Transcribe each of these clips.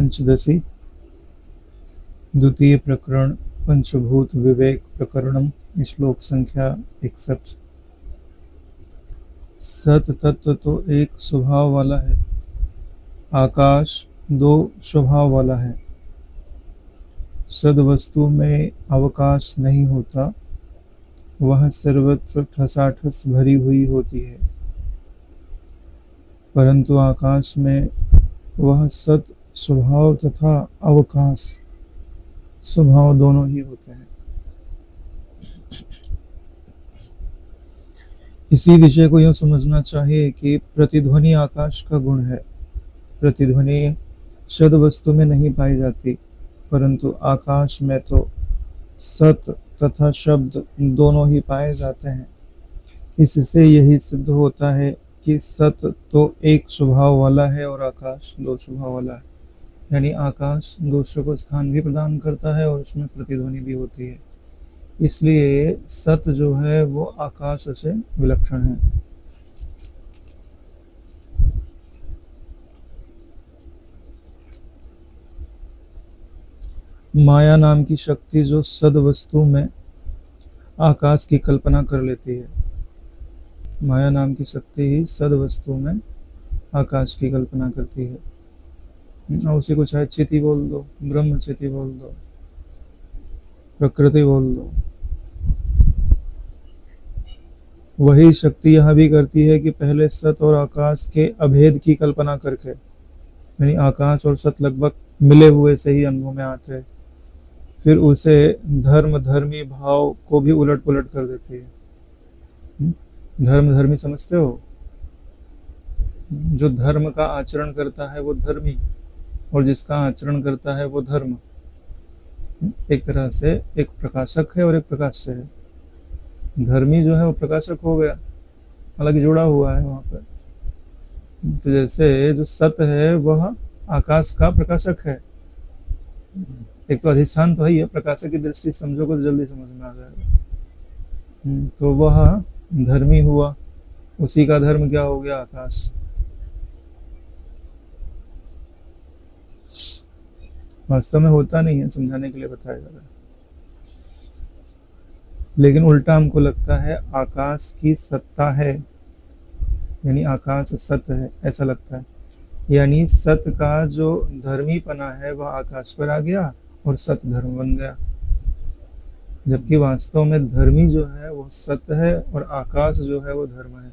पंचदशी द्वितीय प्रकरण पंचभूत विवेक प्रकरणम श्लोक संख्या 61। सत तत्व तो एक स्वभाव वाला है, आकाश दो स्वभाव वाला है। सद वस्तु में अवकाश नहीं होता, वह सर्वत्र ठसाठस भरी हुई होती है, परंतु आकाश में वह सत स्वभाव तथा अवकाश स्वभाव दोनों ही होते हैं। इसी विषय को यूं समझना चाहिए कि प्रतिध्वनि आकाश का गुण है। प्रतिध्वनि सद वस्तु में नहीं पाई जाती, परंतु आकाश में तो सत तथा शब्द दोनों ही पाए जाते हैं। इससे यही सिद्ध होता है कि सत तो एक स्वभाव वाला है और आकाश दो स्वभाव वाला है। यानी आकाश दूसरे को स्थान भी प्रदान करता है और उसमें प्रतिध्वनि भी होती है। इसलिए सत जो है वो आकाश से विलक्षण है। माया नाम की शक्ति जो सद वस्तु में आकाश की कल्पना कर लेती है, माया नाम की शक्ति ही सद वस्तु में आकाश की कल्पना करती है। और उसी को चाहे चिति बोल दो, ब्रह्म चिति बोल दो, प्रकृति बोल दो। वही शक्ति यह भी करती है कि पहले सत और आकाश के अभेद की कल्पना करके, यानी आकाश और सत लगभग मिले हुए से ही अनुभव में आते हैं, फिर उसे धर्म धर्मी भाव को भी उलट पुलट कर देती है। धर्म धर्मी समझते हो? जो धर्म का आचरण करता है वो धर्मी, और जिसका आचरण करता है वो धर्म। एक तरह से एक प्रकाशक है और एक प्रकाश्य है। धर्मी जो है वो प्रकाशक हो गया, हालांकि जुड़ा हुआ है वहां पर। तो जैसे जो सत है वह आकाश का प्रकाशक है। एक तो अधिष्ठान तो है, प्रकाशक की दृष्टि समझोगे तो जल्दी समझ में आ जाएगा। तो वह धर्मी हुआ, उसी का धर्म क्या हो गया? आकाश। वास्तव में होता नहीं है, समझाने के लिए बताया जा रहा है। लेकिन उल्टा हमको लगता है आकाश की सत्ता है, यानी आकाश सत्य है, ऐसा लगता है। यानी सत्य का जो धर्मीपना है वह आकाश पर आ गया और सत्य धर्म बन गया, जबकि वास्तव में धर्मी जो है वो सत्य है और आकाश जो है वो धर्म है।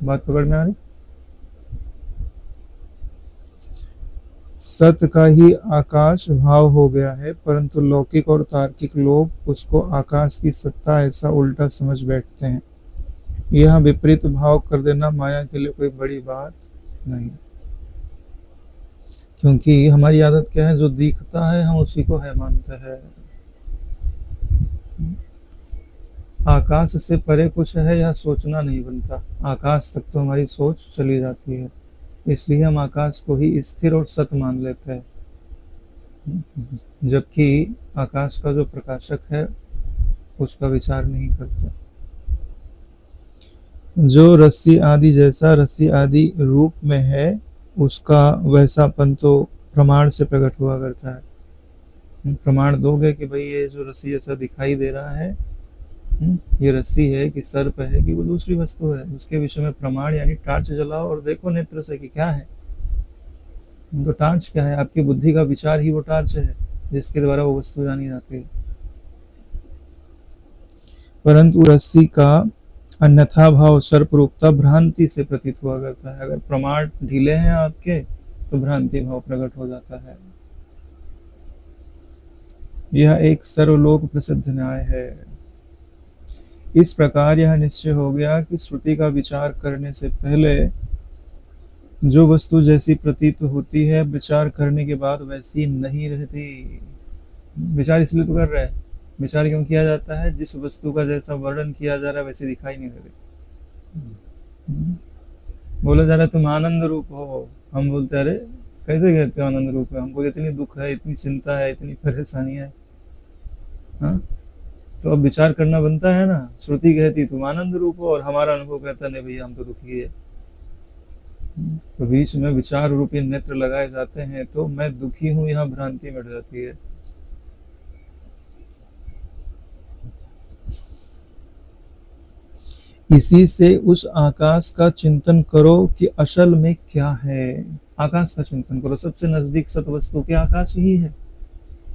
बात पकड़ में आ रही? सत्य का ही आकाश भाव हो गया है, परंतु लौकिक और तार्किक लोग उसको आकाश की सत्ता ऐसा उल्टा समझ बैठते हैं। यह विपरीत भाव कर देना माया के लिए कोई बड़ी बात नहीं, क्योंकि हमारी आदत क्या है, जो दिखता है हम उसी को है मानते हैं। आकाश से परे कुछ है यह सोचना नहीं बनता, आकाश तक तो हमारी सोच चली जाती है। इसलिए हम आकाश को ही स्थिर और सत मान लेते हैं, जबकि आकाश का जो प्रकाशक है उसका विचार नहीं करते। जो रस्सी आदि जैसा रस्सी आदि रूप में है, उसका वैसापन तो प्रमाण से प्रकट हुआ करता है। प्रमाण दोगे कि भाई ये जो रस्सी जैसा दिखाई दे रहा है, ये रस्सी है कि सर्प है कि वो दूसरी वस्तु है, उसके विषय में प्रमाण यानी टार्च जलाओ और देखो नेत्र से कि क्या है। तो टार्च क्या है? आपकी बुद्धि का विचार ही वो टार्च है जिसके द्वारा वो वस्तु जानी जाती है। परंतु रस्सी का अन्यथा भाव सर्प रूपता भ्रांति से प्रतीत हुआ करता है। अगर प्रमाण ढीले हैं आपके तो भ्रांति भाव प्रकट हो जाता है। यह एक सर्वलोक प्रसिद्ध न्याय है। इस प्रकार यह निश्चय हो गया कि श्रुति का विचार करने से पहले जो वस्तु जैसी प्रतीत होती है, विचार करने के बाद वैसी नहीं रहती। विचार इसलिए तो कर रहे हैं, विचार क्यों किया जाता है? जिस वस्तु का जैसा वर्णन किया जा रहा है वैसे दिखाई नहीं दे रही। बोला जा रहा है तुम आनंद रूप हो, हम बोलते अरे कैसे कहते हो आनंद रूप है? हमको इतनी दुख है, इतनी चिंता है, इतनी परेशानी है। हाँ, तो अब विचार करना बनता है ना। श्रुति कहती तुम आनंद रूप हो और हमारा अनुभव कहता नहीं भैया हम तो दुखी है। तो बीच में विचार रूपी नेत्र लगाए जाते हैं तो मैं दुखी हूं, यहां भ्रांति मिट जाती है। इसी से उस आकाश का चिंतन करो कि असल में क्या है। आकाश का चिंतन करो, सबसे नजदीक सत वस्तु के आकाश ही है,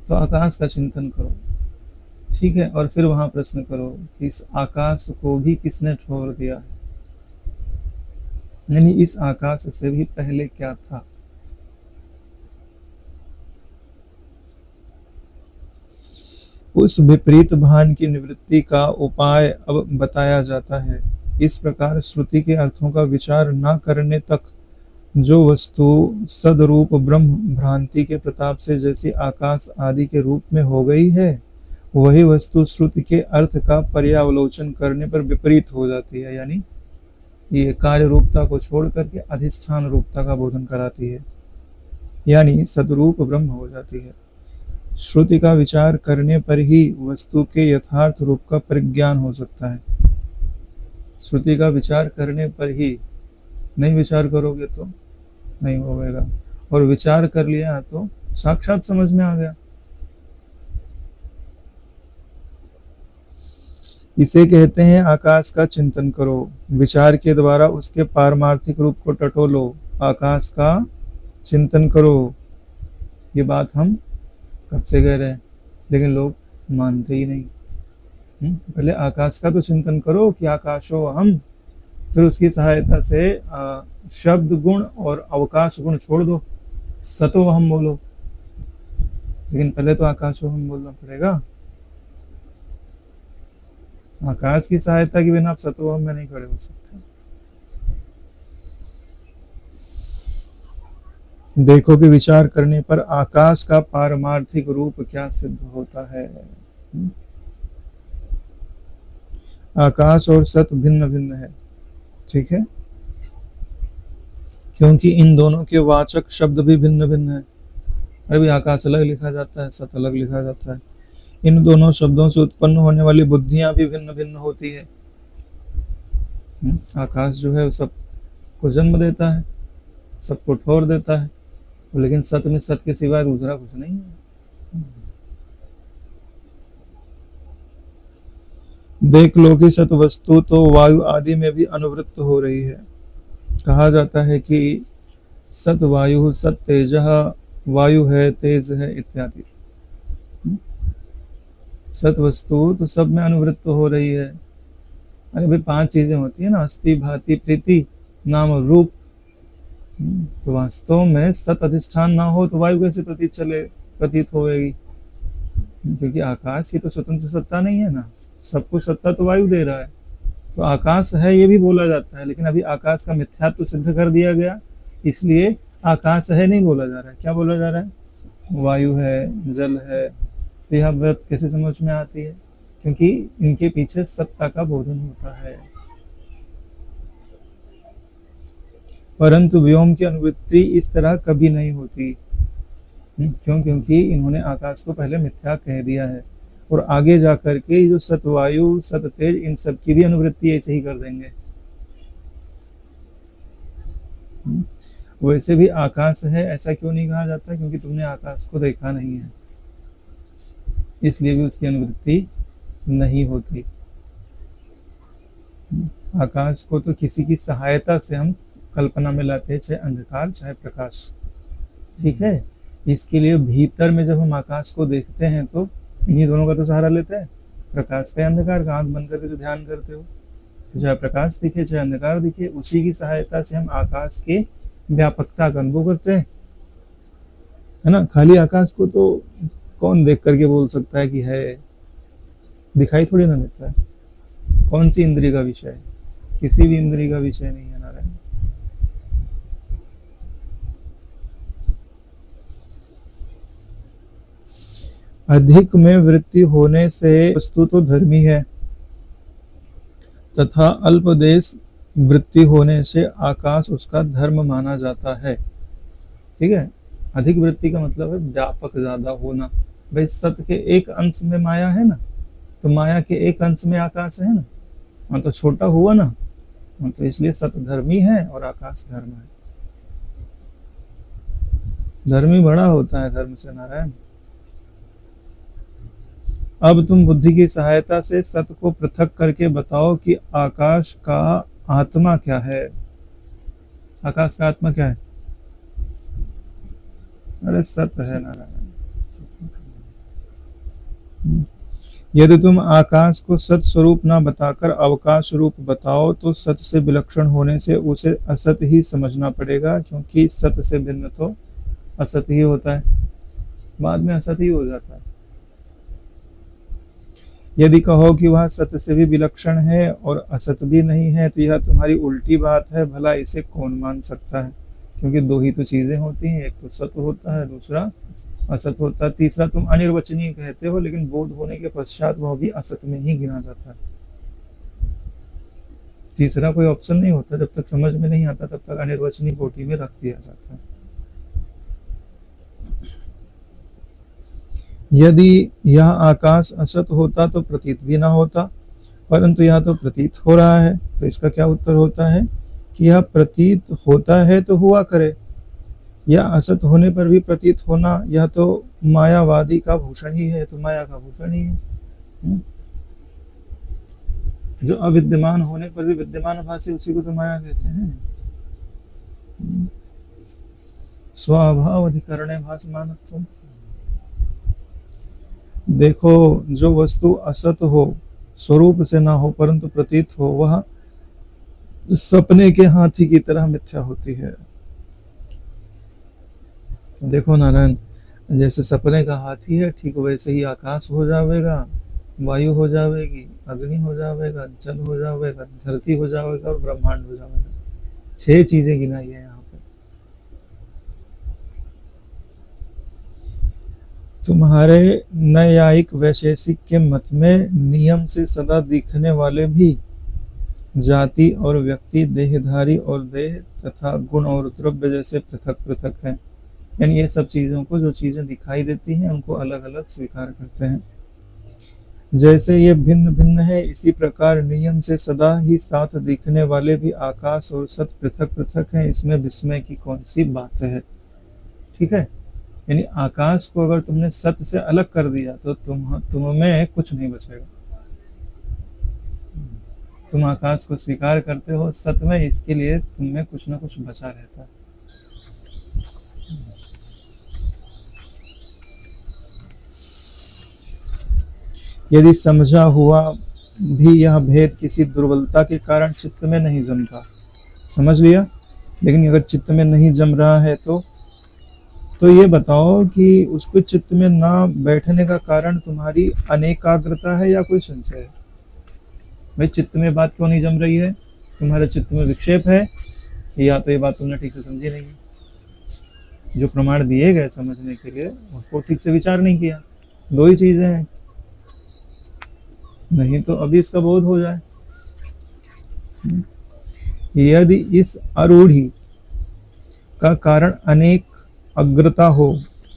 तो आकाश का चिंतन करो, ठीक है। और फिर वहां प्रश्न करो कि इस आकाश को भी किसने ठोर दिया है, यानी इस आकाश से भी पहले क्या था। उस विपरीत भान की निवृत्ति का उपाय अब बताया जाता है। इस प्रकार श्रुति के अर्थों का विचार न करने तक जो वस्तु सदरूप ब्रह्म भ्रांति के प्रताप से जैसे आकाश आदि के रूप में हो गई है, वही वस्तु श्रुति के अर्थ का पर्यावलोचन करने पर विपरीत हो जाती है, यानी ये कार्य रूपता को छोड़ करके अधिष्ठान रूपता का बोधन कराती है, यानी सदरूप ब्रह्म हो जाती है। श्रुति का विचार करने पर ही वस्तु के यथार्थ रूप का परिज्ञान हो सकता है। श्रुति का विचार करने पर ही, नहीं विचार करोगे तो नहीं होगा, और विचार कर लिया तो साक्षात समझ में आ गया। इसे कहते हैं आकाश का चिंतन करो, विचार के द्वारा उसके पारमार्थिक रूप को टटोलो, आकाश का चिंतन करो। ये बात हम कब से कह रहे हैं, लेकिन लोग मानते ही नहीं। पहले आकाश का तो चिंतन करो कि आकाशो हम, फिर उसकी सहायता से शब्द गुण और अवकाश गुण छोड़ दो, सतो हम बोलो, लेकिन पहले तो आकाशो हम बोलना पड़ेगा। आकाश की सहायता के बिना आप सतो हम में नहीं खड़े हो सकते। देखो कि विचार करने पर आकाश का पारमार्थिक रूप क्या सिद्ध होता है। आकाश और सत भिन्न भिन्न है, ठीक है, क्योंकि इन दोनों के वाचक शब्द भी भिन्न भिन्न है। अभी आकाश अलग लिखा जाता है, सत अलग लिखा जाता है। इन दोनों शब्दों से उत्पन्न होने वाली बुद्धियां भी भिन्न भिन्न होती है। आकाश जो है वो सबको जन्म देता है, सबको ठोर देता है, लेकिन सत में सत के सिवाय दूसरा कुछ नहीं है। देख लो कि सत वस्तु तो वायु आदि में भी अनुवृत्त हो रही है। कहा जाता है कि सत वायु, सत तेज, वायु है, तेज है इत्यादि। सत वस्तु तो सब में अनुवृत्त हो रही है। अरे भाई 5 चीजें होती है ना, अस्थि, भांति, प्रीति, नाम और रूप। तो वास्तव में सत अधिष्ठान ना हो तो वायु कैसे प्रतीत होगी, क्योंकि आकाश की तो स्वतंत्र सत्ता नहीं है ना, सबको सत्ता तो वायु दे रहा है। तो आकाश है ये भी बोला जाता है, लेकिन अभी आकाश का मिथ्यात्व तो सिद्ध कर दिया गया, इसलिए आकाश है नहीं बोला जा रहा है। क्या बोला जा रहा है, वायु है, जल है। तो यह बात कैसे समझ में आती है, क्योंकि इनके पीछे सत्ता का बोधन होता है। परंतु व्योम की अनुवृत्ति इस तरह कभी नहीं होती। क्यों, क्योंकि इन्होंने आकाश को पहले मिथ्या कह दिया है, और आगे जाकर के जो सतवायु, सत तेज, इन सब की भी अनुवृत्ति ऐसे ही कर देंगे। वैसे भी आकाश है ऐसा क्यों नहीं कहा जाता, क्योंकि तुमने आकाश को देखा नहीं है, इसलिए भी उसकी अनुवृत्ति नहीं होती। आकाश को तो किसी की सहायता से हम कल्पना में लाते हैं, चाहे अंधकार चाहे प्रकाश, ठीक है। इसके लिए भीतर में जब हम आकाश को देखते हैं तो इन्हीं दोनों का तो सहारा लेते हैं, प्रकाश का, अंधकार का। आंख बंद करके जो ध्यान करते हो, तो चाहे प्रकाश दिखे चाहे अंधकार दिखे, उसी की सहायता से हम आकाश के व्यापकता का अनुभव करते हैं, है ना। खाली आकाश को तो कौन देख करके बोल सकता है कि है, दिखाई थोड़ी ना देता है। कौन सी इंद्रिय का विषय है, किसी भी इंद्रिय का विषय नहीं है नारायण। अधिक में वृत्ति होने से वस्तु तो धर्मी है, तथा अल्पदेश वृत्ति होने से आकाश उसका धर्म माना जाता है, ठीक है। अधिक वृत्ति का मतलब है व्यापक ज्यादा होना। भाई सत्य के एक अंश में माया है ना, तो माया के एक अंश में आकाश है ना, तो छोटा हुआ ना, तो इसलिए सत्य धर्मी है और आकाश धर्म है। धर्म ही बड़ा होता है धर्म से, नारायण। अब तुम बुद्धि की सहायता से सत्य को पृथक करके बताओ कि आकाश का आत्मा क्या है। आकाश का आत्मा क्या है? अरे सत्य है, नारायण। यदि तुम आकाश को सत स्वरूप ना बताकर अवकाश रूप बताओ तो सत से विलक्षण होने से उसे असत ही समझना पड़ेगा, क्योंकि सत से भिन्न तो असत ही होता है, बाद में असत ही हो जाता है। यदि कहो कि वह सत्य से भी विलक्षण है और असत भी नहीं है तो यह तुम्हारी उल्टी बात है। भला इसे कौन मान सकता है, क्योंकि दो ही तो चीजें होती हैं, एक तो सत्य होता है, दूसरा असत होता है। तीसरा तुम अनिर्वचनीय कहते हो, लेकिन बोध होने के पश्चात वह भी असत में ही गिना जाता है। तीसरा कोई ऑप्शन नहीं होता, जब तक समझ में नहीं आता तब तक अनिर्वचनीय कोटि में रख दिया जाता है। यदि यह आकाश असत होता तो प्रतीत भी ना होता, परंतु यह तो प्रतीत हो रहा है। तो इसका क्या उत्तर होता है कि यह प्रतीत होता है तो हुआ करे, या असत होने पर भी प्रतीत होना यह तो मायावादी का भूषण ही है, तो माया का भूषण ही है। जो अविद्यमान होने पर भी विद्यमान भाषी, उसी को तो माया कहते हैं। स्वभाव अधिकरणे भासमानत्व। देखो, जो वस्तु असत हो, स्वरूप से ना हो परंतु प्रतीत हो, वह सपने के हाथी की तरह मिथ्या होती है। देखो नारायण, जैसे सपने का हाथी है, ठीक वैसे ही आकाश हो जाएगा, वायु हो जाएगी, अग्नि हो जाएगा, जल हो जाएगा, धरती हो जाएगा और ब्रह्मांड हो जाएगा। 6 चीजें गिनाई है यहाँ पे। तुम्हारे न्यायिक वैशेषिक के मत में नियम से सदा दिखने वाले भी जाति और व्यक्ति, देहधारी और देह तथा गुण और द्रव्य जैसे पृथक पृथक हैं। यानी ये सब चीजों को, जो चीजें दिखाई देती हैं, उनको अलग अलग स्वीकार करते हैं। जैसे ये भिन्न भिन्न है, इसी प्रकार नियम से सदा ही साथ दिखने वाले भी आकाश और सत पृथक पृथक हैं। इसमें विस्मय की कौन सी बात है? ठीक है, यानी आकाश को अगर तुमने सत से अलग कर दिया तो तुम में कुछ नहीं बचेगा। तुम आकाश को स्वीकार करते हो सत में, इसके लिए तुम में कुछ ना कुछ बचा रहता है। यदि समझा हुआ भी यह भेद किसी दुर्बलता के कारण चित्त में नहीं जमता, समझ लिया, लेकिन अगर चित्त में नहीं जम रहा है तो ये बताओ कि उसको चित्त में ना बैठने का कारण तुम्हारी अनेकाग्रता है या कोई संशय है? भाई चित्त में बात क्यों नहीं जम रही है? तुम्हारे चित्त में विक्षेप है, या तो ये बात तुमने ठीक से समझी नहीं है। जो प्रमाण दिए गए समझने के लिए उसको ठीक से विचार नहीं किया। 2 ही चीजें हैं, नहीं तो अभी इसका बोध हो जाए। यदि इस आरूढ़ी का कारण अनेक अग्रता हो,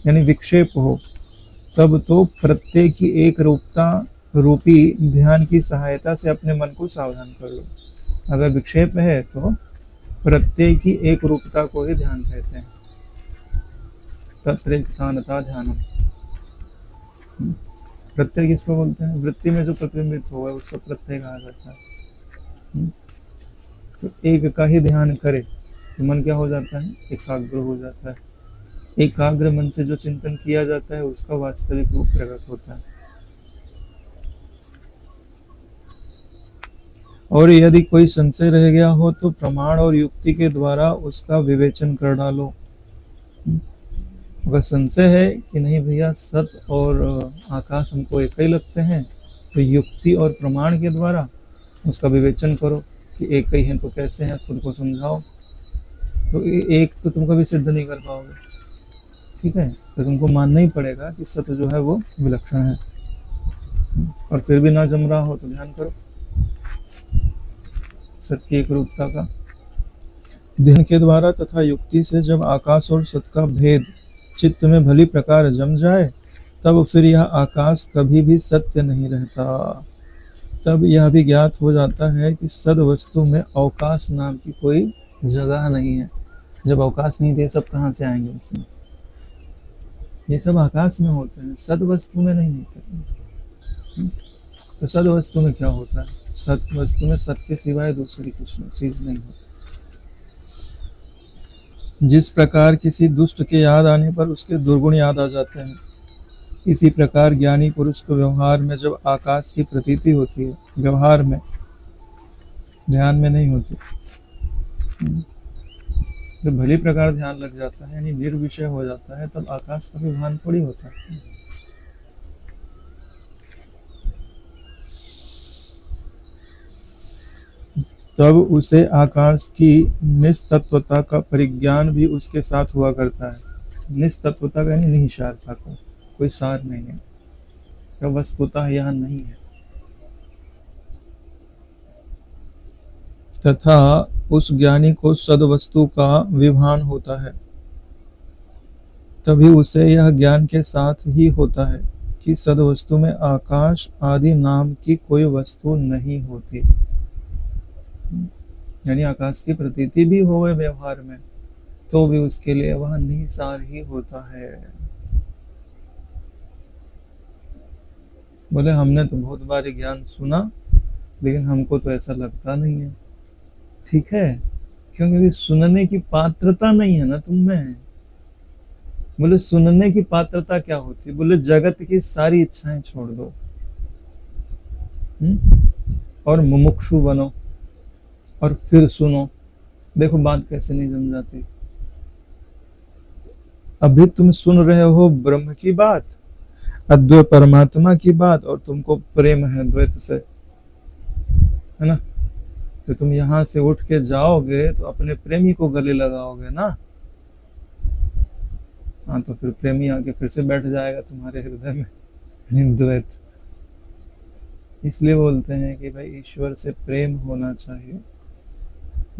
यानी विक्षेप हो, तब तो प्रत्यय की एक रूपता रूपी ध्यान की सहायता से अपने मन को सावधान कर लो। अगर विक्षेप है तो प्रत्यय की एक रूपता को ही ध्यान कहते हैं। तत्रैकतानता ध्यानम। प्रत्यय किसको बोलते हैं? वृत्ति में जो प्रतिबिंबित हुआ है उसको प्रत्यय कहा जाता है। तो एक का ही ध्यान करे तो मन क्या हो जाता है? एकाग्र हो जाता है। एकाग्र मन से जो चिंतन किया जाता है उसका वास्तविक रूप प्रकट होता है। और यदि कोई संशय रह गया हो तो प्रमाण और युक्ति के द्वारा उसका विवेचन कर डालो। अगर संशय है कि नहीं भैया सत और आकाश हमको एक ही लगते हैं, तो युक्ति और प्रमाण के द्वारा उसका विवेचन करो कि एक ही हैं तो कैसे हैं, खुद को समझाओ। तो एक तो तुम कभी सिद्ध नहीं कर पाओगे, ठीक है, तो तुमको मानना ही पड़ेगा कि सत्य जो है वो विलक्षण है। और फिर भी ना जम रहा हो तो ध्यान करो सत्य की एक रूपता का। ध्यान के द्वारा तथा युक्ति से जब आकाश और सत्य का भेद चित्त में भली प्रकार जम जाए, तब फिर यह आकाश कभी भी सत्य नहीं रहता। तब यह भी ज्ञात हो जाता है कि सद वस्तु में अवकाश नाम की कोई जगह नहीं है। जब अवकाश नहीं दे, सब कहाँ से आएंगे इसमें? ये सब आकाश में होते हैं, सद वस्तु में नहीं होते। तो सद वस्तु में क्या होता है? सत वस्तु में सत्य के सिवाय दूसरी कुछ चीज नहीं होती। जिस प्रकार किसी दुष्ट के याद आने पर उसके दुर्गुण याद आ जाते हैं, इसी प्रकार ज्ञानी पुरुष को व्यवहार में जब आकाश की प्रतीति होती है, व्यवहार में, ध्यान में नहीं होती, जब भली प्रकार ध्यान लग जाता है यानी निर्विषय हो जाता है, तब आकाश का भी भान थोड़ी होता है। तब उसे आकाश की निस्तत्वता का परिज्ञान भी उसके साथ हुआ करता है। निस्तत्वता का यानी निहिसारता का, कोई सार नहीं है, या वस्तुतः यह नहीं है। तथा उस ज्ञानी को सद्वस्तु का विभान होता है, तभी उसे यह ज्ञान के साथ ही होता है कि सद्वस्तु में आकाश आदि नाम की कोई वस्तु नहीं होती। यानी आकाश की प्रतीति भी हो गए व्यवहार में, तो भी उसके लिए वह निहिसार ही होता है। बोले हमने तो बहुत बार ज्ञान सुना, लेकिन हमको तो ऐसा लगता नहीं है। ठीक है, क्योंकि सुनने की पात्रता नहीं है ना तुम में। बोले सुनने की पात्रता क्या होती है? बोले जगत की सारी इच्छाएं छोड़ दो और मुमुक्षु बनो और फिर सुनो। देखो बात कैसे नहीं समझाती। अभी तुम सुन रहे हो ब्रह्म की बात, अद्वैत परमात्मा की बात, और तुमको प्रेम है द्वैत से, है ना? तो तुम यहाँ से उठ के जाओगे तो अपने प्रेमी को गले लगाओगे ना। हाँ, तो फिर प्रेमी आके फिर से बैठ जाएगा तुम्हारे हृदय में, द्वैत। इसलिए बोलते हैं कि भाई ईश्वर से प्रेम होना चाहिए,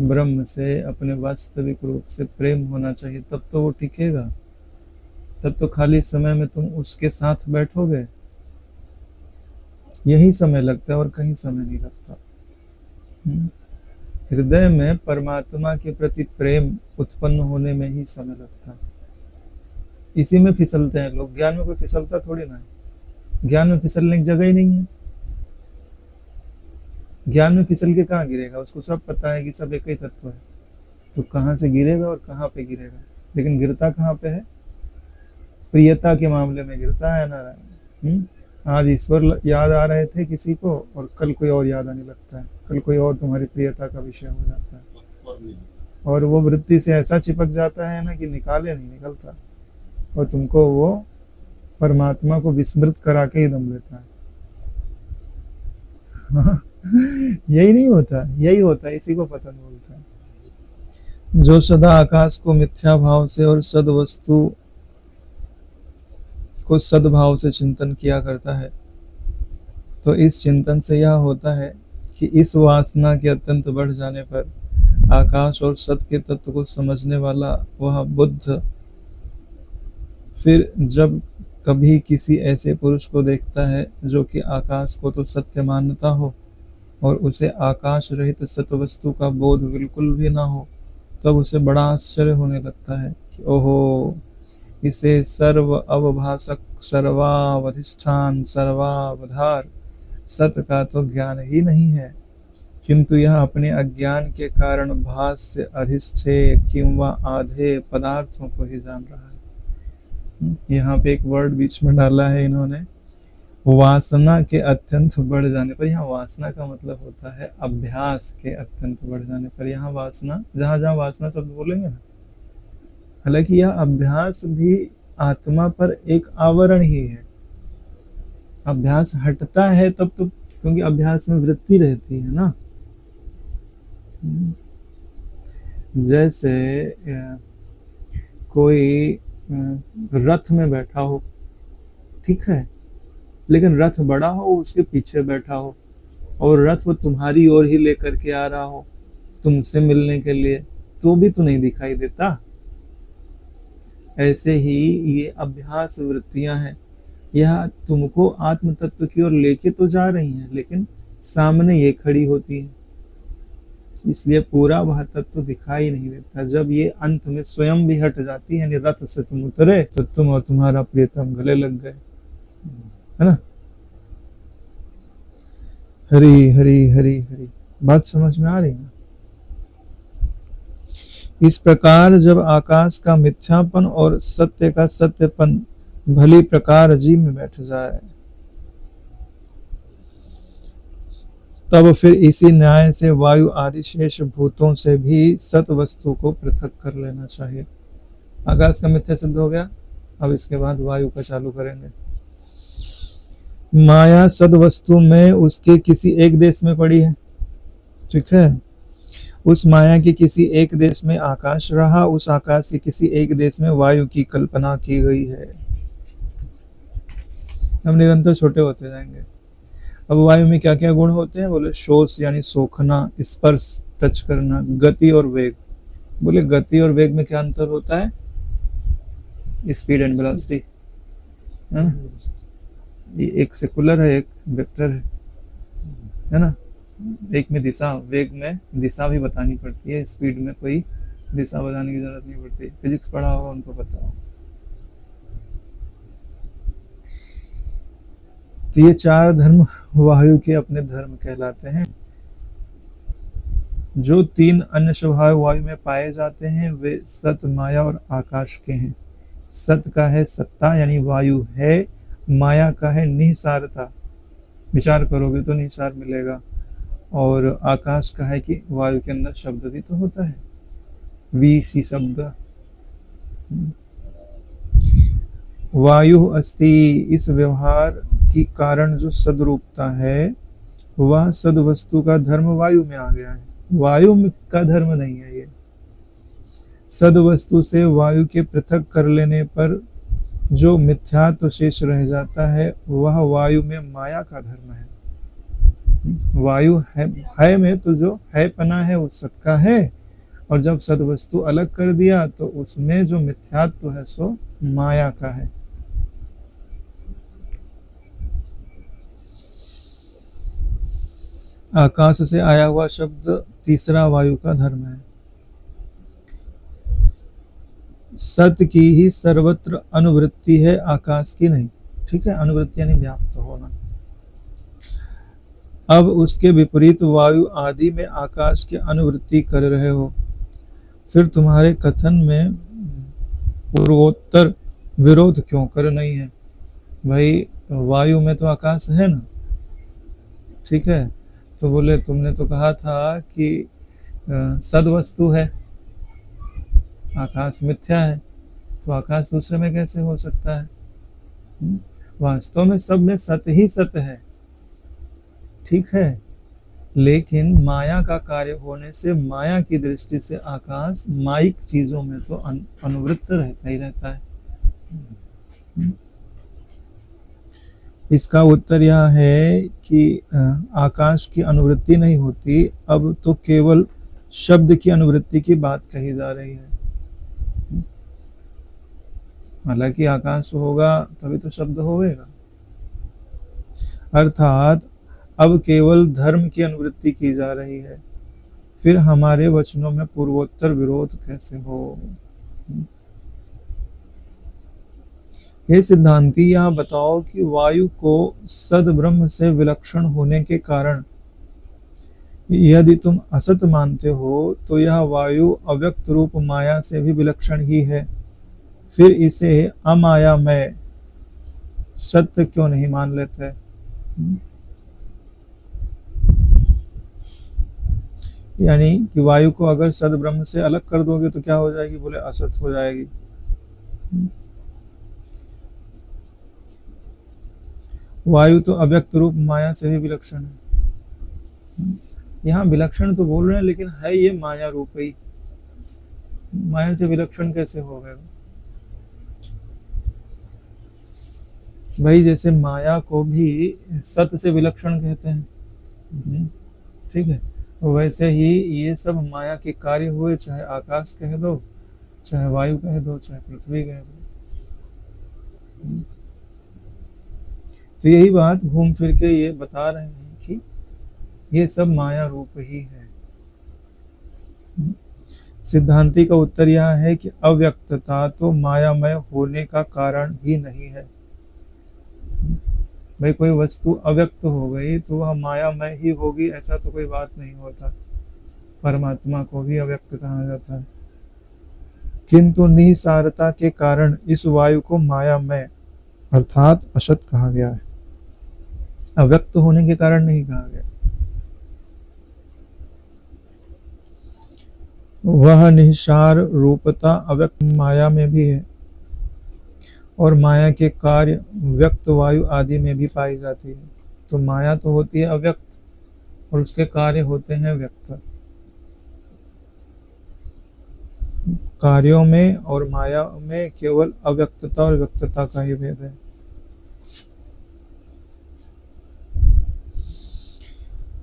ब्रह्म से अपने वास्तविक रूप से प्रेम होना चाहिए, तब तो वो टिकेगा। तब तो खाली समय में तुम उसके साथ बैठोगे, यही समय लगता है और कहीं समय नहीं लगता। हृदय में परमात्मा के प्रति प्रेम उत्पन्न होने में ही समय लगता है। इसी में फिसलते हैं लोग, ज्ञान में कोई फिसलता थोड़ी ना है। ज्ञान में फिसलने की जगह ही नहीं है। ज्ञान में फिसल के कहाँ गिरेगा? उसको सब पता है कि सब एक ही तत्व है, तो कहाँ से गिरेगा और कहाँ पे गिरेगा। लेकिन गिरता कहाँ पे है? प्रियता के मामले में गिरता है नारायण। आज ईश्वर याद आ रहे थे किसी को और कल कोई और याद आने लगता है, कल कोई और तुम्हारी प्रियता का विषय हो जाता है, और वो वृत्ति से ऐसा चिपक जाता है ना कि निकाले नहीं निकलता, और तुमको वो परमात्मा को विस्मृत करा के ही दम लेता है। यही नहीं होता, यही होता है, इसी को पतन बोलता है। जो सदा आकाश को मिथ्या भाव से और सद्वस्तु को सद्भाव से चिंतन किया करता है, तो इस चिंतन से यह होता है कि इस वासना के अत्यंत बढ़ जाने पर आकाश और सत के तत्व को समझने वाला वह बुद्ध फिर जब कभी किसी ऐसे पुरुष को देखता है जो कि आकाश को तो सत्य मानता हो और उसे आकाश रहित सत्वस्तु का बोध बिल्कुल भी ना हो, तब उसे बड़ा आश्चर्य होने लगता है कि ओहो, इसे सर्व अवभाषक, सर्वावधिष्ठान, सर्वावधार सत का तो ज्ञान ही नहीं है, किंतु यह अपने अज्ञान के कारण भास से अधिष्ठे किंवा आधे पदार्थों को ही जान रहा है। यहाँ पे एक वर्ड बीच में डाला है इन्होंने, वासना के अत्यंत बढ़ जाने पर। यहाँ वासना का मतलब होता है अभ्यास के अत्यंत बढ़ जाने पर। यहाँ वासना, जहां जहां वासना शब्द बोलेंगे ना, हालांकि यह अभ्यास भी आत्मा पर एक आवरण ही है। अभ्यास हटता है तब तो, क्योंकि अभ्यास में वृत्ति रहती है ना। जैसे कोई रथ में बैठा हो, ठीक है, लेकिन रथ बड़ा हो, उसके पीछे बैठा हो, और रथ वो तुम्हारी ओर ही लेकर के आ रहा हो तुमसे मिलने के लिए, तो भी तो नहीं दिखाई देता। ऐसे ही ये अभ्यास वृत्तियां हैं, यह तुमको आत्म तत्व की ओर लेके तो जा रही हैं, लेकिन सामने ये खड़ी होती है। इसलिए पूरा वह तत्व दिखाई नहीं देता। जब ये अंत में स्वयं भी हट जाती है, रथ से तुम उतरे तो तुम और तुम्हारा प्रियतम गले लग गए, है ना। हरी हरी हरी हरी, बात समझ में आ रही ना। इस प्रकार जब आकाश का मिथ्यापन और सत्य का सत्यपन भली प्रकार जीव में बैठ जाए, तब फिर इसी न्याय से वायु आदि शेष भूतों से भी सत वस्तु को पृथक कर लेना चाहिए। आकाश का मिथ्या सिद्ध हो गया, अब इसके बाद वायु का चालू करेंगे। माया सद वस्तु में उसके किसी एक देश में पड़ी है, ठीक है। उस माया के किसी एक देश में आकाश रहा, उस आकाश के किसी एक देश में वायु की कल्पना की गई है। हम निरंतर छोटे होते जाएंगे। अब वायु में क्या क्या गुण होते हैं? बोले शोष यानी सोखना, स्पर्श टच करना, गति और वेग। बोले गति और वेग में क्या अंतर होता है? स्पीड एंड वेलोसिटी, ये एक सेकुलर है, एक वेक्टर है ना। एक में दिशा, वेग में दिशा भी बतानी पड़ती है, स्पीड में कोई दिशा बताने की जरूरत नहीं पड़ती। फिजिक्स पढ़ा होगा उनको पता होगा। तो ये चार धर्म वायु के अपने धर्म कहलाते हैं। जो तीन अन्य स्वभाव वायु में पाए जाते हैं वे सत, माया और आकाश के हैं। सत का है सत्ता यानी वायु है, माया का है निसारता, विचार करोगे तो निसार मिलेगा, और आकाश का है कि वायु के अंदर शब्द भी तो होता है, वी सी शब्द। वायु अस्ति, इस व्यवहार की कारण जो सदरूपता है वह सद वस्तु का धर्म वायु में आ गया है, वायु का धर्म नहीं है ये। सद वस्तु से वायु के पृथक कर लेने पर जो मिथ्यात्व शेष रह जाता है वह वायु में माया का धर्म है। वायु है में तो जो है पना है वो सत का है, और जब सद वस्तु अलग कर दिया तो उसमें जो मिथ्यात्व है सो माया का है। आकाश से आया हुआ शब्द तीसरा वायु का धर्म है। सत की ही सर्वत्र अनुवृत्ति है, आकाश की नहीं, ठीक है। अनुवृत्ति यानी व्याप्त होना। अब उसके विपरीत वायु आदि में आकाश की अनुवृत्ति कर रहे हो, फिर तुम्हारे कथन में पूर्वोत्तर विरोध क्यों कर नहीं है? भाई वायु में तो आकाश है ना, ठीक है। तो बोले तुमने तो कहा था कि सद वस्तु है, आकाश मिथ्या है, तो आकाश दूसरे में कैसे हो सकता है? वास्तव में सब में सत ही सत है, ठीक है। लेकिन माया का कार्य होने से माया की दृष्टि से आकाश माइक चीजों में तो अनुवृत्त रहता ही रहता है। इसका उत्तर यह है कि आकाश की अनुवृत्ति नहीं होती, अब तो केवल शब्द की अनुवृत्ति की बात कही जा रही है। हालांकि आकाश होगा तभी तो शब्द होगा, अर्थात अब केवल धर्म की अनुवृत्ति की जा रही है, फिर हमारे वचनों में पूर्वोत्तर विरोध कैसे हो? हे सिद्धांती, यह बताओ कि वायु को सद ब्रह्म से विलक्षण होने के कारण यदि तुम असत मानते हो तो यह वायु अव्यक्त रूप माया से भी विलक्षण ही है, फिर इसे अमायामय सत्य क्यों नहीं मान लेते? यानी कि वायु को अगर सद ब्रह्म से अलग कर दोगे तो क्या हो जाएगी? बोले असत हो जाएगी। वायु तो अव्यक्त रूप माया से भी विलक्षण है। यहाँ विलक्षण तो बोल रहे हैं लेकिन है ये माया रूप ही, माया से विलक्षण कैसे हो गए? भाई जैसे माया को भी सत से विलक्षण कहते हैं, ठीक है, वैसे ही ये सब माया के कार्य हुए, चाहे आकाश कह दो, चाहे वायु कह दो, चाहे पृथ्वी कह दो। तो यही बात घूम फिर के ये बता रहे हैं कि ये सब माया रूप ही है। सिद्धांति का उत्तर यह है कि अव्यक्तता तो मायामय होने का कारण ही नहीं है। भाई कोई वस्तु अव्यक्त हो गई तो वह मायामय ही होगी ऐसा तो कोई बात नहीं होता। परमात्मा को भी अव्यक्त कहा जाता है, किंतु निसारता के कारण इस वायु को मायामय अर्थात असत कहा गया है, अव्यक्त होने के कारण नहीं कहा गया। वह निसार रूपता अव्यक्त माया में भी है और माया के कार्य व्यक्त वायु आदि में भी पाई जाती है। तो माया तो होती है अव्यक्त और उसके कार्य होते हैं व्यक्त। कार्यों में और माया में केवल अव्यक्तता और व्यक्तता का ही भेद है।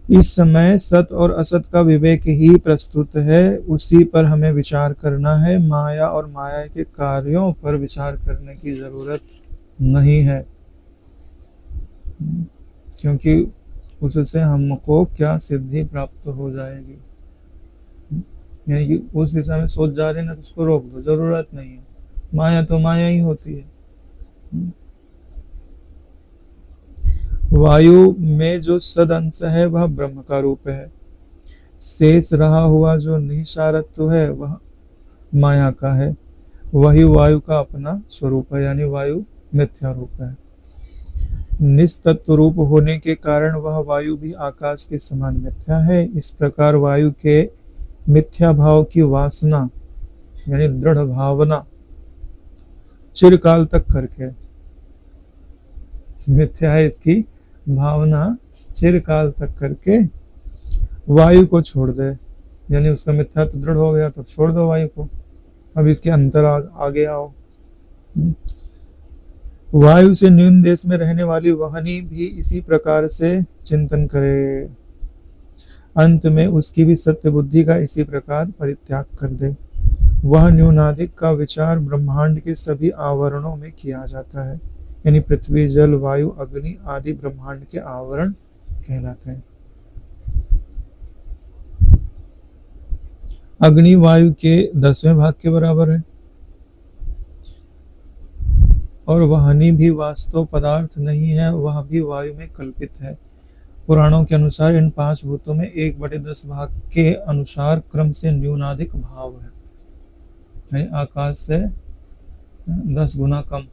इस समय सत और असत का विवेक ही प्रस्तुत है, उसी पर हमें विचार करना है। माया और माया के कार्यों पर विचार करने की जरूरत नहीं है, क्योंकि उससे हमको क्या सिद्धि प्राप्त हो जाएगी। यानी कि उस दिशा में सोच जा रहे हैं ना, तो उसको रोक दो, जरूरत नहीं है। माया तो माया ही होती है। वायु में जो सद अंश है वह ब्रह्म का रूप है, शेष रहा हुआ जो निसारत्व है वह माया का है। वही वायु का अपना स्वरूप है, यानी वायु मिथ्या रूप है। निस्तत्व रूप होने के कारण वह वायु भी आकाश के समान मिथ्या है। इस प्रकार वायु के मिथ्या भाव की वासना यानी दृढ़ भावना चिरकाल तक करके, मिथ्या है इसकी भावना चिरकाल तक करके वायु को छोड़ दे, यानी उसका मिथ्या तो दृढ़ हो गया, तब छोड़ दो वायु को। अब इसके अंतर आगे आओ। वायु से न्यून देश में रहने वाली वहनी भी इसी प्रकार से चिंतन करे, अंत में उसकी भी सत्य बुद्धि का इसी प्रकार परित्याग कर दे। वह न्यूनाधिक का विचार ब्रह्मांड के सभी आवरणों में किया जाता है, यानी पृथ्वी जल वायु अग्नि आदि ब्रह्मांड के आवरण कहलाते हैं। अग्नि वायु के 10वें भाग के बराबर है और वहनी भी वास्तव पदार्थ नहीं है, वह भी वायु में कल्पित है। पुराणों के अनुसार इन 5 भूतों में 1/10 भाग के अनुसार क्रम से न्यूनाधिक भाव है, यानी आकाश से 10 गुना कम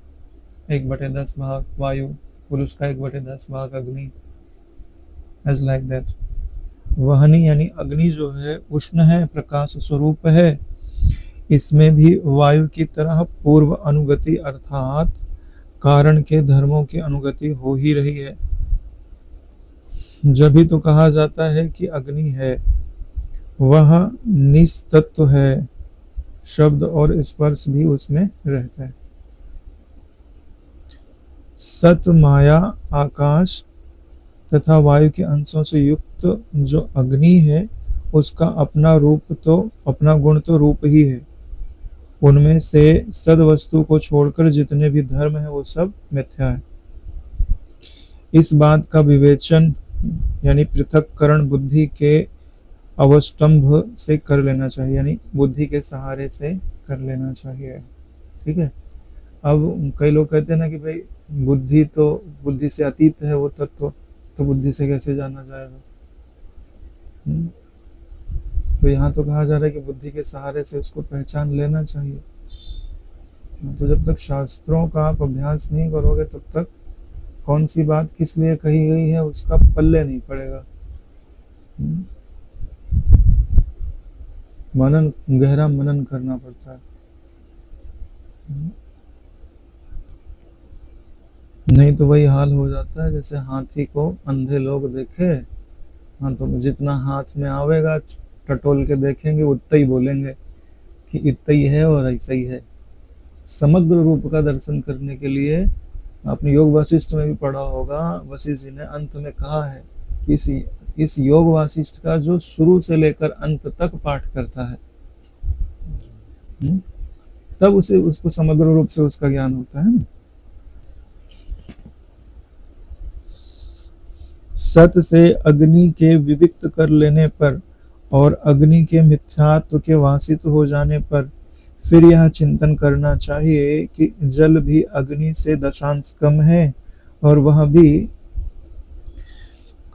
1/10 भाग वायु, और उसका 1/10 भाग अग्नि, एज लाइक दैट। वहनी यानी अग्नि जो है उष्ण है, प्रकाश स्वरूप है, इसमें भी वायु की तरह पूर्व अनुगति अर्थात कारण के धर्मों की अनुगति हो ही रही है। जब भी तो कहा जाता है कि अग्नि है, वह निस्तत्व है, शब्द और स्पर्श भी उसमें रहता है। सत माया आकाश तथा वायु के अंशों से युक्त जो अग्नि है उसका अपना रूप तो अपना गुण तो रूप ही है। उनमें से सद वस्तु को छोड़कर जितने भी धर्म है वो सब मिथ्या है। इस बात का विवेचन यानी पृथक्करण बुद्धि के अवस्टंभ से कर लेना चाहिए, यानी बुद्धि के सहारे से कर लेना चाहिए। ठीक है। अब कई लोग कहते हैं ना कि भाई बुद्धि तो बुद्धि से अतीत है वो तत्व, तो बुद्धि से कैसे जाना जाएगा। तो यहाँ तो कहा जा रहा है कि बुद्धि के सहारे से उसको पहचान लेना चाहिए। तो जब तक शास्त्रों का आप अभ्यास नहीं करोगे तब तक कौन सी बात किस लिए कही गई है उसका पल्ले नहीं पड़ेगा। मनन, गहरा मनन करना पड़ता है। नहीं तो वही हाल हो जाता है जैसे हाथी को अंधे लोग देखे, हाँ तो जितना हाथ में आवेगा टटोल के देखेंगे उतना ही बोलेंगे कि इतना ही है और ऐसा ही है। समग्र रूप का दर्शन करने के लिए आपने योग वासिष्ठ में भी पढ़ा होगा, वशिष्ठ जी ने अंत में कहा है कि इस योग वासिष्ठ का जो शुरू से लेकर अंत तक पाठ करता है तब उसको समग्र रूप से उसका ज्ञान होता है ना। सत से अग्नि के विविक्त कर लेने पर और अग्नि के मिथ्यात्व के वासित हो जाने पर फिर यह चिंतन करना चाहिए कि जल भी अग्नि से दशांश कम है और वह भी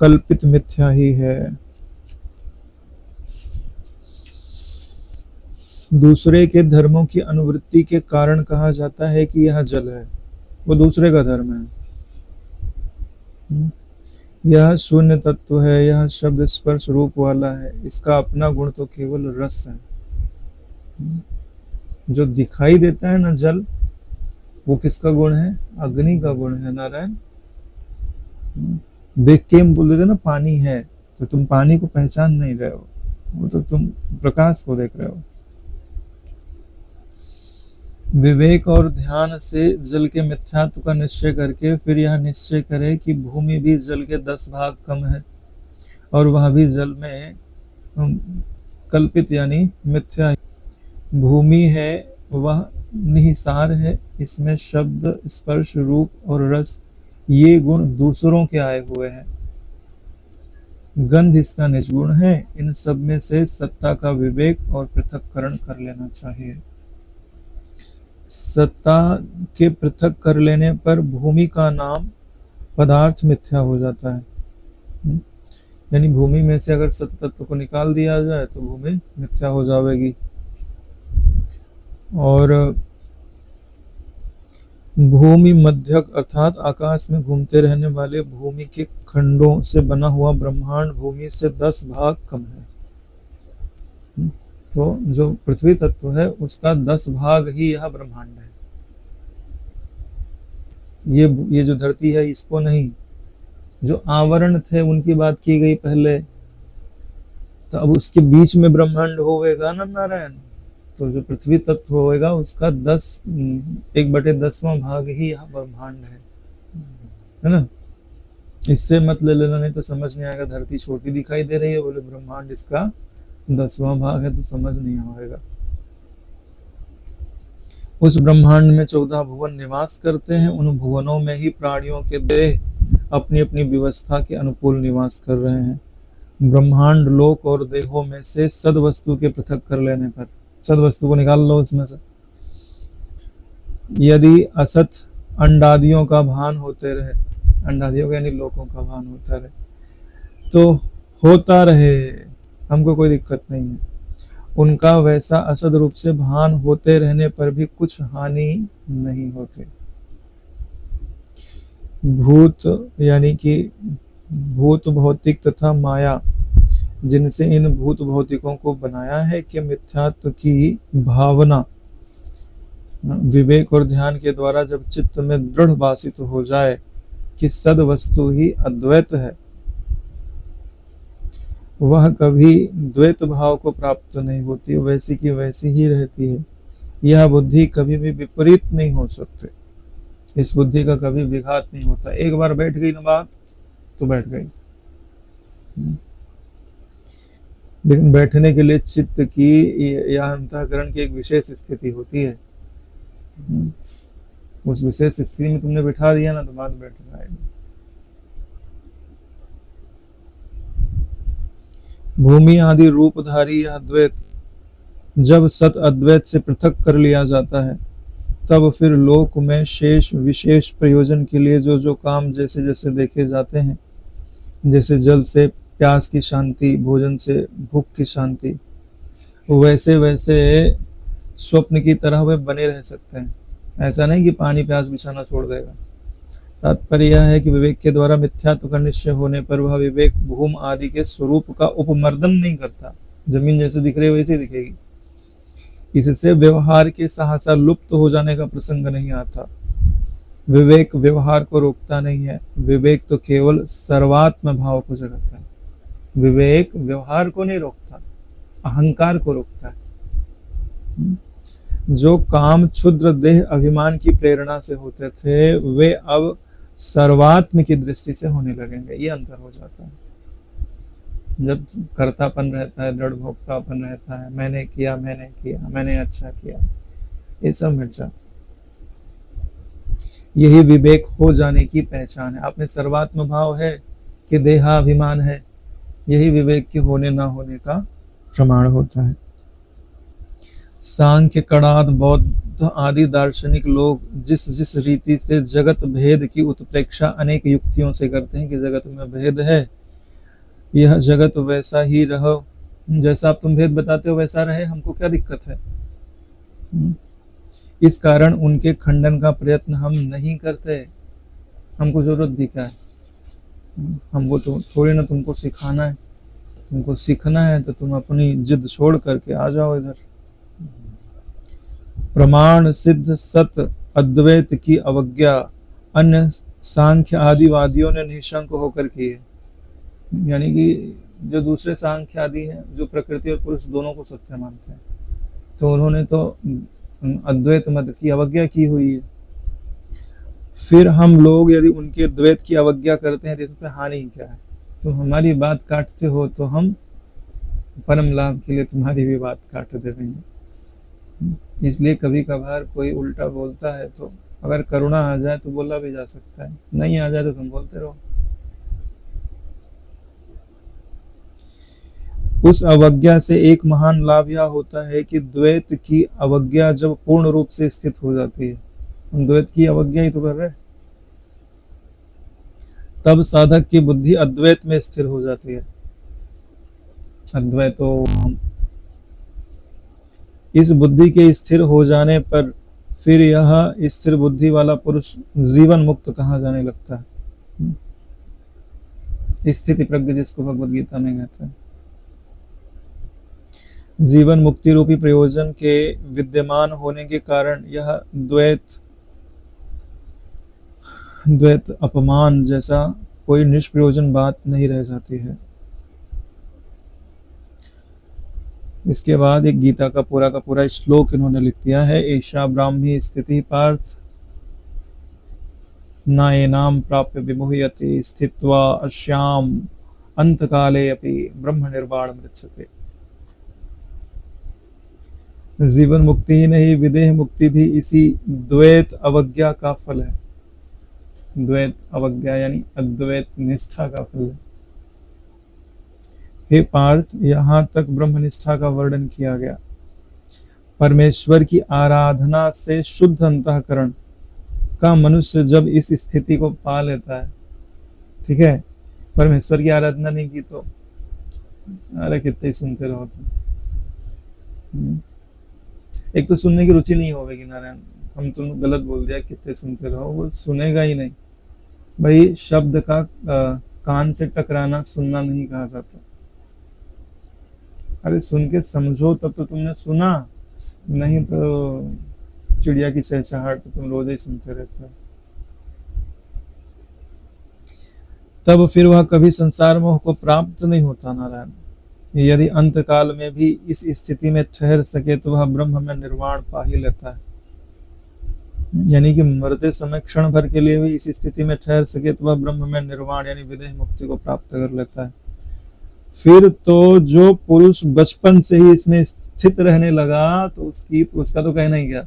कल्पित मिथ्या ही है। दूसरे के धर्मों की अनुवृत्ति के कारण कहा जाता है कि यह जल है, वो दूसरे का धर्म है। यह शून्य तत्व है, यह शब्द स्पर्श रूप वाला है, इसका अपना गुण तो केवल रस है। जो दिखाई देता है ना जल, वो किसका गुण है? अग्नि का गुण है। नारायण, देख के हम बोल देते ना पानी है, तो तुम पानी को पहचान नहीं रहे हो, वो तो तुम प्रकाश को देख रहे हो। विवेक और ध्यान से जल के मिथ्यात्व का निश्चय करके फिर यह निश्चय करे कि भूमि भी जल के 10 भाग कम है और वह भी जल में कल्पित यानी मिथ्या। भूमि है वह निहिसार है, इसमें शब्द स्पर्श रूप और रस ये गुण दूसरों के आए हुए हैं। गंध इसका निजगुण है। इन सब में से सत्ता का विवेक और पृथक्करण कर लेना चाहिए। सत्ता के पृथक कर लेने पर भूमि का नाम पदार्थ मिथ्या हो जाता है। यानी भूमि में से अगर सत्य तत्व को निकाल दिया जाए तो भूमि मिथ्या हो जाएगी। और भूमि मध्यक अर्थात आकाश में घूमते रहने वाले भूमि के खंडों से बना हुआ ब्रह्मांड भूमि से 10 भाग कम है। तो जो पृथ्वी तत्व है उसका 10 भाग ही यह ब्रह्मांड है। ये जो धरती है इसको नहीं, जो आवरण थे उनकी बात की गई पहले, तो अब उसके बीच में ब्रह्मांड होगा ना नारायण। तो जो पृथ्वी तत्व होगा उसका 1/10वां भाग ही यह ब्रह्मांड है ना। इससे मत ले लेना, नहीं तो समझ नहीं आएगा। धरती छोटी दिखाई दे रही है, बोले ब्रह्मांड इसका 10वां भाग है, तो समझ नहीं आएगा। उस ब्रह्मांड में 14 भुवन निवास करते हैं। उन भुवनों में ही प्राणियों के देह अपनी अपनी व्यवस्था के अनुकूल निवास कर रहे हैं। ब्रह्मांड लोक और देहों में से सद वस्तु के पृथक कर लेने पर, सद वस्तु को निकाल लो उसमें से, यदि असत अंडादियों का भान होते रहे, अंडादियों का यानी लोकों का भान होता रहे, तो होता रहे, हमको कोई दिक्कत नहीं है। उनका वैसा असद रूप से भान होते रहने पर भी कुछ हानि नहीं होती। भूत यानी कि भूत भौतिक तथा माया जिनसे इन भूत भौतिकों को बनाया है कि मिथ्यात्व की भावना विवेक और ध्यान के द्वारा जब चित्त में दृढ़ भासित हो जाए कि सद वस्तु ही अद्वैत है, वह कभी द्वैत भाव को प्राप्त नहीं होती, वैसी की वैसी ही रहती है। यह बुद्धि कभी भी विपरीत नहीं हो सकती, इस बुद्धि का कभी विघात नहीं होता। एक बार बैठ गई ना बात तो बैठ गई। लेकिन बैठने के लिए चित्त की या अंतःकरण की एक विशेष स्थिति होती है। उस विशेष स्थिति में तुमने बिठा दिया ना तो बात बैठ जाएगी। भूमि आदि रूपधारी यह द्वैत जब सत अद्वैत से पृथक कर लिया जाता है, तब फिर लोक में शेष विशेष प्रयोजन के लिए जो जो काम जैसे जैसे देखे जाते हैं, जैसे जल से प्यास की शांति, भोजन से भूख की शांति, वैसे वैसे स्वप्न की तरह वे बने रह सकते हैं। ऐसा नहीं कि पानी प्यास बिछाना छोड़ देगा। तात्पर्य यह है कि विवेक के द्वारा मिथ्यात्व का निश्चय होने पर वह विवेक भूम आदि के स्वरूप का उपमर्दन नहीं करता। जमीन जैसे दिख रही है वैसे दिखेगी। इससे व्यवहार के सहसा लुप्त हो जाने का प्रसंग नहीं आता। विवेक व्यवहार को रोकता नहीं है, विवेक तो केवल सर्वात्म भाव को जगाता है। विवेक व्यवहार को नहीं रोकता, अहंकार को रोकता है। जो काम क्षुद्र देह अभिमान की प्रेरणा से होते थे वे अब सर्वात्म की दृष्टि से होने लगेंगे। ये अंतर हो जाता है। जब कर्तापन रहता है, दृढ़ भोक्तापन रहता है, मैंने किया, मैंने अच्छा किया, ये सब मिट जाता है। यही विवेक हो जाने की पहचान है। आप में सर्वात्म भाव है कि देहाभिमान है, यही विवेक के होने ना होने का प्रमाण होता है। सांख्य, कणाद, बौद्ध आदि दार्शनिक लोग जिस जिस रीति से जगत भेद की उत्प्रेक्षा अनेक युक्तियों से करते हैं कि जगत में भेद है, यह जगत वैसा ही रहो, जैसा आप तुम भेद बताते हो वैसा रहे, हमको क्या दिक्कत है। इस कारण उनके खंडन का प्रयत्न हम नहीं करते। हमको जरूरत भी क्या है, हमको तो थोड़ी ना तुमको सिखाना है। तुमको सीखना है तो तुम अपनी जिद छोड़ करके आ जाओ इधर। प्रमाण सिद्ध सत अद्वैत की अवज्ञा अन्य सांख्य आदिवादियों ने निशंक होकर की है। यानी कि जो दूसरे सांख्य आदि हैं, जो प्रकृति और पुरुष दोनों को सत्य मानते हैं, तो उन्होंने तो अद्वैत मत की अवज्ञा की हुई है। फिर हम लोग यदि उनके द्वैत की अवज्ञा करते हैं तो इसमें हानि क्या है। तुम हमारी बात काटते हो तो हम परम लाभ के लिए तुम्हारी भी बात काट देंगे। इसलिए कभी कभार कोई उल्टा बोलता है तो अगर करुणा आ जाए तो बोला भी जा सकता है, नहीं आ जाए तो तुम बोलते रहो। उस अवज्ञा से एक महान लाभ यह होता है कि द्वैत की अवज्ञा जब पूर्ण रूप से स्थित हो जाती है, हम द्वैत की अवज्ञा ही तो कर रहे हैं, तब साधक की बुद्धि अद्वैत में स्थिर हो जाती है। अद्वैतो इस बुद्धि के स्थिर हो जाने पर फिर यह स्थिर बुद्धि वाला पुरुष जीवन मुक्त कहा जाने लगता है। स्थिति प्रज्ञ जिसको भगवद गीता में कहते हैं। जीवन मुक्ति रूपी प्रयोजन के विद्यमान होने के कारण यह द्वैत अपमान जैसा कोई निष्प्रयोजन बात नहीं रह जाती है। इसके बाद एक गीता का पूरा श्लोक इन्होंने लिख दिया है। एषा ब्राह्मी स्थिति पार्थ न एनाम प्राप्य विमुह्यते स्थित्वा अश्याम अंतकाले अपि ब्रह्म निर्वाण मृच्छते। जीवन मुक्ति ही नहीं, विदेह मुक्ति भी इसी द्वैत अवज्ञा का फल है। द्वैत अवज्ञा यानी अद्वैत निष्ठा का फल है। हे पार्थ, यहाँ तक ब्रह्मनिष्ठा का वर्णन किया गया। परमेश्वर की आराधना से शुद्ध अंतःकरण का मनुष्य जब इस स्थिति को पा लेता है, ठीक है, परमेश्वर की आराधना नहीं की तो अरे कितने सुनते रहो तुम। एक तो सुनने की रुचि नहीं होगी नारायण, हम तुम गलत बोल दिया, कितने सुनते रहो, वो सुनेगा ही नहीं भाई। शब्द का कान से टकराना सुनना नहीं कहा जाता। अरे सुन के समझो तब तो तुमने सुना, नहीं तो चिड़िया की चहचहाहट तो तुम रोज ही सुनते रहते हो। तब फिर वह कभी संसार मोह को प्राप्त नहीं होता नारायण। यदि अंत काल में भी इस स्थिति में ठहर सके तो वह ब्रह्म में निर्वाण पा ही लेता है। यानी कि मरते समय क्षण भर के लिए भी इस स्थिति में ठहर सके तो वह ब्रह्म में निर्वाण यानी विदेह मुक्ति को प्राप्त कर लेता है। फिर तो जो पुरुष बचपन से ही इसमें स्थित रहने लगा तो उसका तो कहना ही क्या,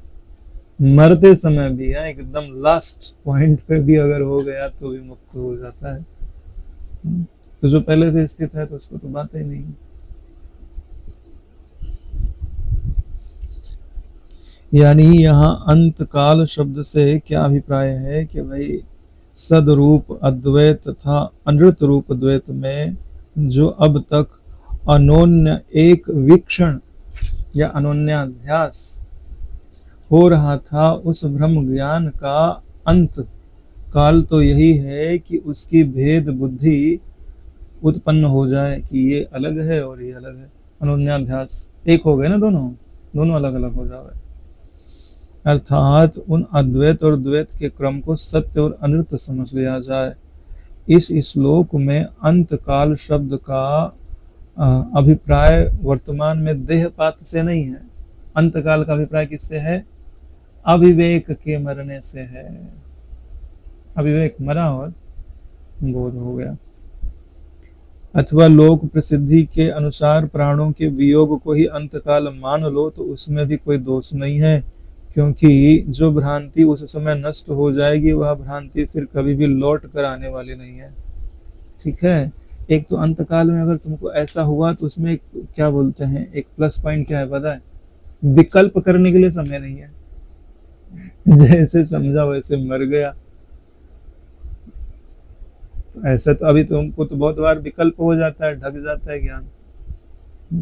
मरते समय भी एकदम लास्ट पॉइंट पे भी अगर हो गया तो भी मुक्त हो जाता है। तो जो पहले से स्थित है तो उसको तो बात ही नहीं। यानी यहाँ अंत काल शब्द से क्या अभिप्राय है कि भाई सदरूप अद्वैत तथा अनृत रूप द्वैत में जो अब तक अनोन्य एक वीक्षण या अनोन्याध्यास हो रहा था, उस ब्रह्म ज्ञान का अंत काल तो यही है कि उसकी भेद बुद्धि उत्पन्न हो जाए कि ये अलग है और ये अलग है। अनोन्याध्यास एक हो गए ना, दोनों अलग अलग हो जाए, अर्थात उन अद्वैत और द्वैत के क्रम को सत्य और अनृत समझ लिया जाए। इस श्लोक में अंत काल शब्द का अभिप्राय वर्तमान में देहपात से नहीं है। अंत काल का अभिप्राय किससे है? अविवेक के मरने से है। अविवेक मरा और बोध हो गया। अथवा लोक प्रसिद्धि के अनुसार प्राणों के वियोग को ही अंतकाल मान लो तो उसमें भी कोई दोष नहीं है, क्योंकि जो भ्रांति उस समय नष्ट हो जाएगी वह भ्रांति फिर कभी भी लौट कर आने वाली नहीं है। ठीक है, एक तो अंतकाल में अगर तुमको ऐसा हुआ तो उसमें एक क्या बोलते हैं, एक प्लस पॉइंट क्या है पता है? विकल्प करने के लिए समय नहीं है। जैसे समझा वैसे मर गया। तो ऐसा तो अभी तुमको तो बहुत बार विकल्प हो जाता है, ढक जाता है ज्ञान,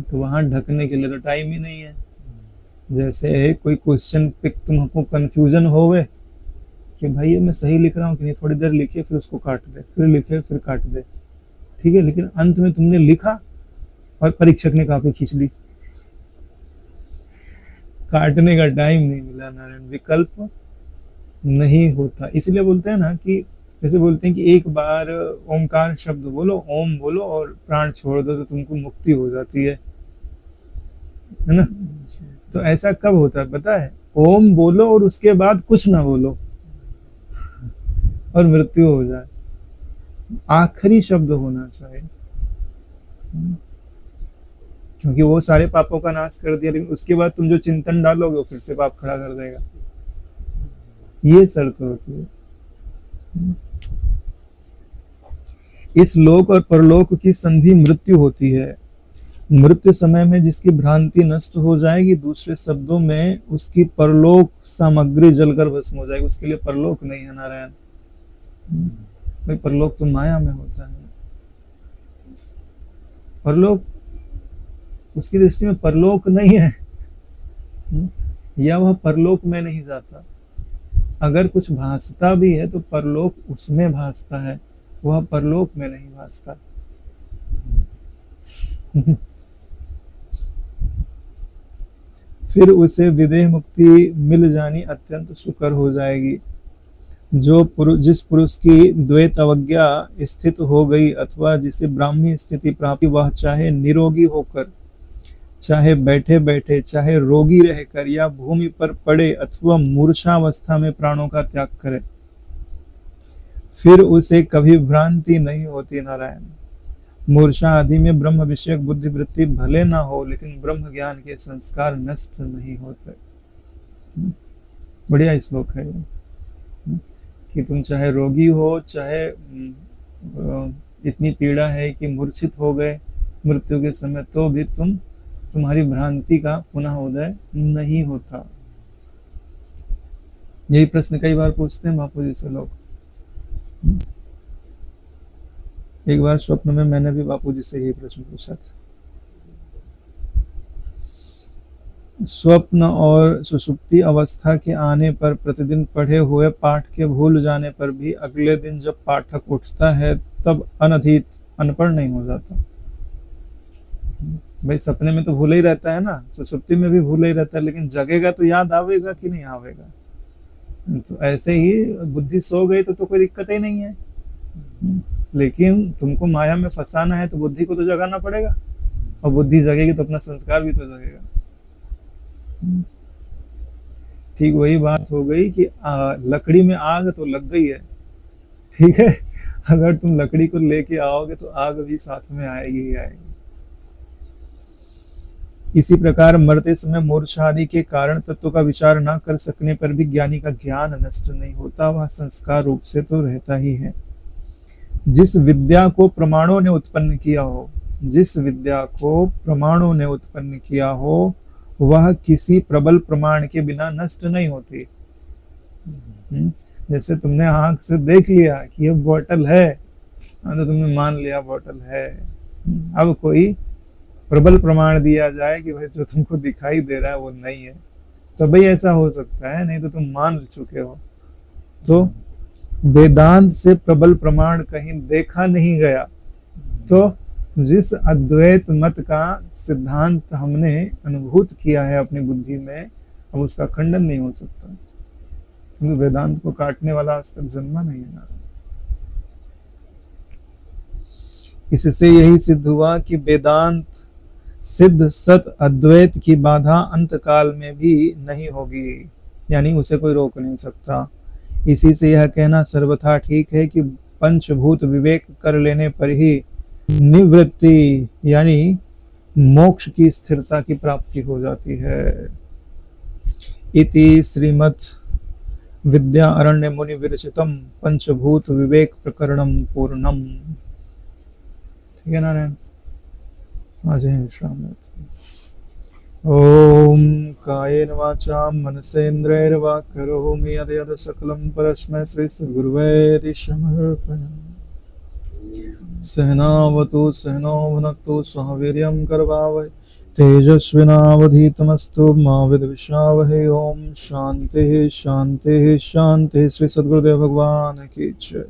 तो वहां ढकने के लिए तो टाइम ही नहीं है। जैसे कोई क्वेश्चन पे तुमको कंफ्यूजन हो गए कि भाई ये मैं सही लिख रहा हूँ कि नहीं, थोड़ी देर लिखे फिर उसको काट दे, फिर लिखे फिर काट दे, ठीक है, लेकिन अंत में तुमने लिखा और परीक्षक ने कॉपी खींच ली, काटने का टाइम नहीं मिला। नारायण, विकल्प नहीं होता। इसलिए बोलते हैं ना कि जैसे बोलते हैं कि एक बार ओमकार शब्द बोलो, ओम बोलो और प्राण छोड़ दो तो तुमको मुक्ति हो जाती है ना? तो ऐसा कब होता है पता है? ओम बोलो और उसके बाद कुछ ना बोलो और मृत्यु हो जाए, आखिरी शब्द होना चाहिए। क्योंकि वो सारे पापों का नाश कर दिया, लेकिन उसके बाद तुम जो चिंतन डालोगे वो फिर से पाप खड़ा कर देगा। ये शर्त होती है। इस लोक और परलोक की संधि मृत्यु होती है। मृत्यु समय में जिसकी भ्रांति नष्ट हो जाएगी, दूसरे शब्दों में उसकी परलोक सामग्री जलकर भस्म हो जाएगी। उसके लिए परलोक नहीं है नारायण। भाई परलोक तो माया में होता है। परलोक उसकी दृष्टि में परलोक नहीं है, या वह परलोक में नहीं जाता। अगर कुछ भासता भी है तो परलोक उसमें भासता है, वह परलोक में नहीं भासता। फिर उसे विदेह मुक्ति मिल जानी अत्यंत सुकर हो जाएगी। जिस पुरुष की द्वैत अवज्ञा स्थित हो गई अथवा जिसे ब्राह्मी स्थिति प्राप्त, वह चाहे निरोगी होकर, चाहे बैठे बैठे, चाहे रोगी रहकर, या भूमि पर पड़े अथवा मूर्छावस्था में प्राणों का त्याग करे, फिर उसे कभी भ्रांति नहीं होती। नारायण, मूर्छा आदि में ब्रह्म विषयक बुद्धि वृत्ति भले ना हो, लेकिन ब्रह्म ज्ञान के संस्कार नष्ट नहीं होते। बढ़िया श्लोक है कि तुम चाहे रोगी हो, चाहे इतनी पीड़ा है कि मूर्छित हो गए मृत्यु के समय, तो भी तुम्हारी भ्रांति का पुनः उदय नहीं होता। यही प्रश्न कई बार पूछते हैं बापू जी से लोग। एक बार स्वप्न में मैंने भी बापू जी से यही प्रश्न पूछा था। स्वप्न और सुषुप्ति अवस्था के आने पर भाई पढ़े हुए पाठ के भूल जाने पर भी अगले दिन जब पाठक उठता है तब अनधित अनपढ़ नहीं हो जाता। भाई सपने में तो भूल ही रहता है ना, सुषुप्ति में भी भूल ही रहता है, लेकिन जगेगा तो याद आवेगा कि नहीं आवेगा। तो ऐसे ही बुद्धि सो गई तो कोई दिक्कत ही नहीं है, लेकिन तुमको माया में फंसाना है तो बुद्धि को तो जगाना पड़ेगा, और बुद्धि जगेगी तो अपना संस्कार भी तो जगेगा। ठीक वही बात हो गई कि लकड़ी में आग तो लग गई है, ठीक है, अगर तुम लकड़ी को लेके आओगे तो आग भी साथ में आएगी ही आएगी। इसी प्रकार मरते समय मूर्छा आदि के कारण तत्व का विचार न कर सकने पर भी ज्ञानी का ज्ञान नष्ट नहीं होता, वह संस्कार रूप से तो रहता ही है। जिस विद्या को प्रमाणों ने उत्पन्न किया हो, जिस विद्या को प्रमाणों ने उत्पन्न किया हो, वह किसी प्रबल प्रमाण के बिना नष्ट नहीं होती। जैसे तुमने आंख से देख लिया कि ये बोतल है, तो तुमने मान लिया बोतल है। अब कोई प्रबल प्रमाण दिया जाए कि भाई जो तुमको दिखाई दे रहा है वो नहीं है, तो भाई ऐसा हो सकता है, नहीं तो तुम मान चुके हो। तो वेदांत से प्रबल प्रमाण कहीं देखा नहीं गया, तो जिस अद्वैत मत का सिद्धांत हमने अनुभूत किया है अपनी बुद्धि में, अब उसका खंडन नहीं हो सकता, क्योंकि वेदांत को काटने वाला आज तक जन्मा नहीं है। इससे यही सिद्ध हुआ कि वेदांत सिद्ध सत अद्वैत की बाधा अंत काल में भी नहीं होगी, यानी उसे कोई रोक नहीं सकता। इसी से यह कहना सर्वथा ठीक है कि पंचभूत विवेक कर लेने पर ही निवृत्ति यानी मोक्ष की स्थिरता की प्राप्ति हो जाती है। इति श्रीमद् विद्या अरण्य मुनि विरचितम पंचभूत विवेक प्रकरणम पूर्णम। ठीक है नारायण, आज ही विश्राम लेते हैं। ओम कायेन वाचा मनसेन्द्रियैर्वा करोमि यद्यत् सकलं परस्मै श्री सद्गुरुवे समर्पयामि। सहनावतु सहनौ भुनक्तु सह वीर्यं करवावहै तेजस्विनावधीतमस्तु मा विद्विषावहै। ओम शांति शांति शांति। श्री सद्गुरुदेव भगवान की जय।